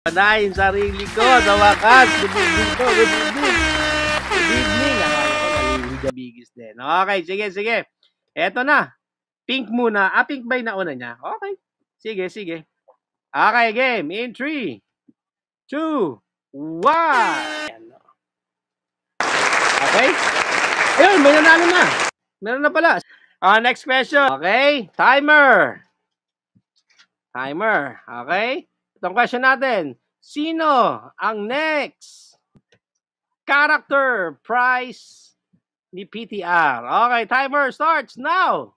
Panahin sarili ko sa wakas. Good evening po. Good evening. Good evening. Akala ko naliligabigis din. Okay, sige, sige. Eto na. Pink muna. Pink ba yung nauna niya? Okay. Sige, sige. Okay, game. In 3, 2, 1. Okay? Ayun, may nanalo na. Meron na pala. Next question. Okay? Timer. Timer. Okay? Itong question natin. Sino ang next character prize ni PTR? Okay, timer starts now.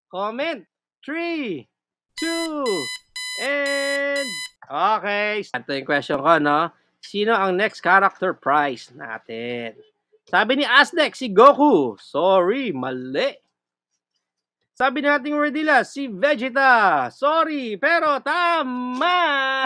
Comment. 3, 2, and... Okay. Ito yung question ko, no? Sino ang next character prize natin? Sabi ni Aztec, si Goku. Sorry, mali. Sabi nating Redila, si Vegeta. Sorry, pero tama.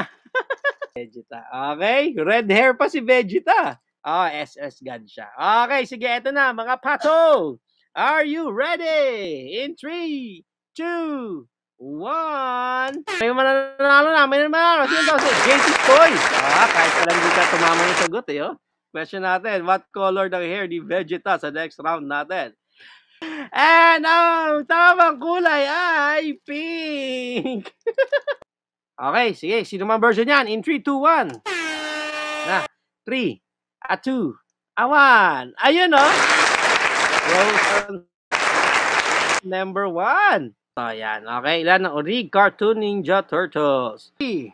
Vegeta. Okay, red hair pa si Vegeta. SS God siya. Okay, sige, eto na, mga pato. Are you ready? In 3, 2, 1. May mananalo na, may mananalo. Sino daw si JC Toys? Kahit pala hindi ka tumama ng sagot eh, oh. Question natin, what color ng hair ni Vegeta sa next round natin? And ang tamang kulay ay pink. Okay, sige. Sino man version yan? In 3, 2, 1. Na, 3, 2, 1. Ayun, oh. Rose number 1. So, yan. Okay, ilan ang Orig Cartoon Ninja Turtles? 3,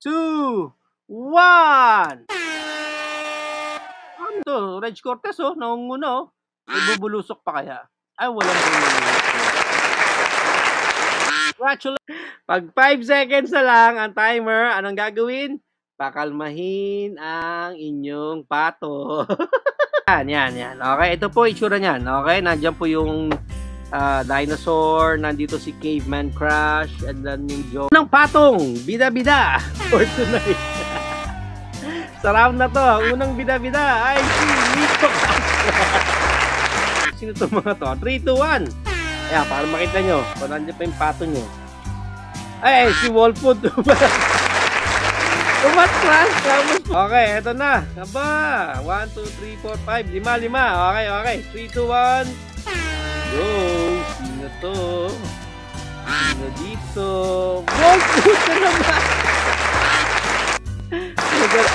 2, 1. Ano to? Reg Cortez, oh. Naunguna, oh. May bubulusok pa kaya? Ay, walang bubulusok. Congratulations! Pag 5 seconds na lang ang timer, anong gagawin? Pakalmahin ang inyong pato. Yan. Okay, ito po itsura niyan. Okay, nandiyan po yung dinosaur, nandito si Caveman Crash, and then yung joke ng patong, bida-bida for tonight. Sa round na to, ang unang bida-bida ay si Mito Castro. Sino itong mga to? 3, 2, 1. Ayan, para makita nyo. Kung nandiyan pa yung pato nyo. Ay, si Wolfwood. Umatras. Okay, eto na. Aba. 1, 2, 3, 4, 5. 5. Okay. 3, 2, 1. Go. Sino to? Sino dito? Wolfwood na naman.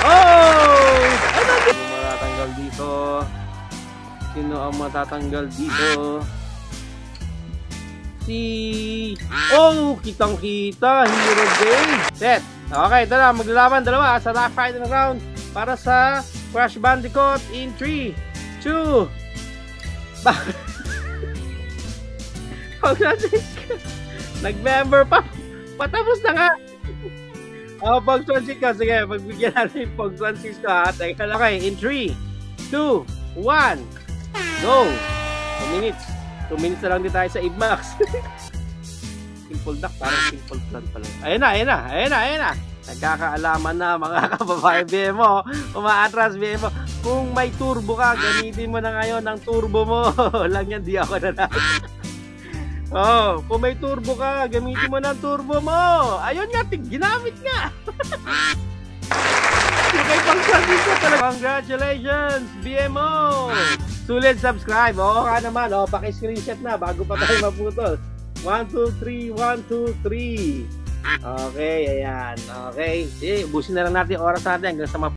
Oh! Ano matatanggal dito? Sino ang matatanggal dito? Oh, kitang-kita. Hero Game. Set. Okay, ito na. Maglalaban dalawa sa Rock Fighting Round para sa Crash Bandicoot in 3, 2. Nag-member pa. Patapos na nga. Pog Francisco. Sige, pagbigyan natin yung Pog Francisco. Teka lang. Okay, in 3, 2, 1. Go! 2 minutes. 2 minutes na lang din tayo sa IBMAX. Simple duck, parang simple plan pala. Ayun na. Nagkakaalaman na mga kababae BMO. Umaatras BMO. Kung may turbo ka, gamitin mo na ngayon ang turbo mo. Lang yan, di ako na. Kung may turbo ka, gamitin mo ng turbo mo. Ayun nga, ginamit nga. Okay, pang-service talaga. Congratulations, BMO! Sulit subscribe. Oo ka naman. Paki-screenshot na bago pa tayo maputol. 1, 2, 3, 1, 2, 3. Okay, ayan. Okay. Sige, ubusin na lang natin yung oras natin hanggang sa